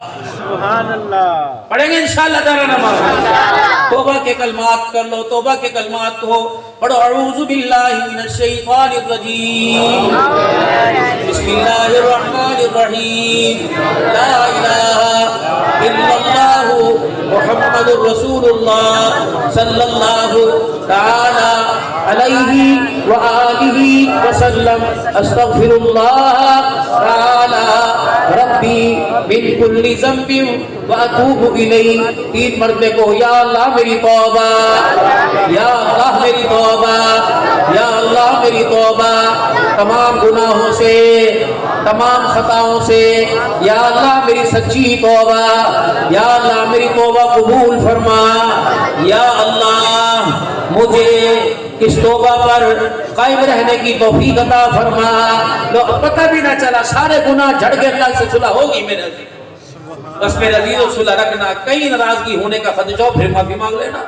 سبحان اللہ. پڑھیں گے انشاءاللہ تعالی نماز. توبہ کے کلمات کر لو, توبہ کے کلمات کو پڑھو. اعوذ باللہ من الشیطان الرجیم, بسم اللہ الرحمن الرحیم, لا الہ الا اللہ محمد رسول اللہ صلی اللہ تعالی علیہ وآلہ وسلم, استغفر اللہ تعالی ربی من کل ذنب واتوب الیہ. 3 مرتبے کو یا اللہ میری توبہ, یا اللہ میری توبہ, یا اللہ میری توبہ تمام گناہوں سے, تمام خطاؤں سے. یا اللہ میری سچی توبہ, یا اللہ میری توبہ قبول فرما. یا اللہ مجھے اس توبہ پر قائم رہنے کی توفیق عطا فرما. لو پتہ بھی نہ چلا, سارے گناہ جھڑ کے اللہ سے صلح ہوگی میرے عزیز. بس میرے عزیز و صلح رکھنا, کئی ناراضگی ہونے کا خدشہ ہو پھر معافی مانگ لینا.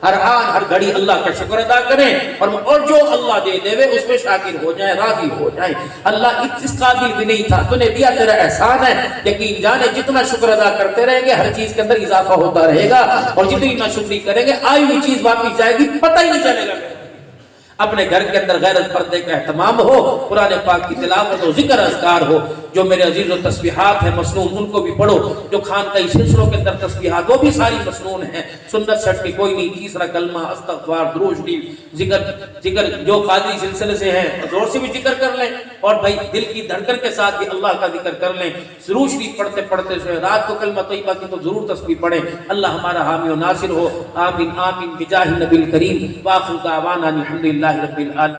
ہر آن ہر گھڑی اللہ کا شکر ادا کریں, اور جو اللہ دے دے اس پہ شاکر ہو جائیں, راضی ہو جائیں. اللہ اس قابل بھی نہیں تھا, تو نے دیا, تیرا احسان ہے. یقین جانے جتنا شکر ادا کرتے رہیں گے ہر چیز کے اندر اضافہ ہوتا رہے گا, اور جتنی ناشکری کریں گے آئی ہوئی چیز واپس جائے گی, پتہ ہی نہیں چلے گا. اپنے گھر کے اندر غیرت پردے کا اہتمام ہو, قرآن پاک کی تلاوت و ذکر اذکار ہو. جو میرے عزیز و تسبیحات ہیں مسنون ان کو بھی پڑھو. جو خانقاہی سلسلوں کے اندر تسبیحات وہ بھی ساری مسنون ہیں, سنت سٹ کی کوئی نہیں. تیسرا کلمہ, استغفار, درود شریف, ذکر. جو قادری سلسلے سے ہیں زور سے بھی ذکر کر لیں, اور بھائی دل کی دھڑکن کے ساتھ بھی اللہ کا ذکر کر لیں. درود شریف پڑھتے پڑھتے جو ہے رات کو کلمہ طیبہ کی تو ضرور تسبیح پڑھیں. اللہ ہمارا حامی و ناصر ہو. آمین آمین بجاہ نبی الکریم. وآخر دعوانا الحمدللہ رب العالمین.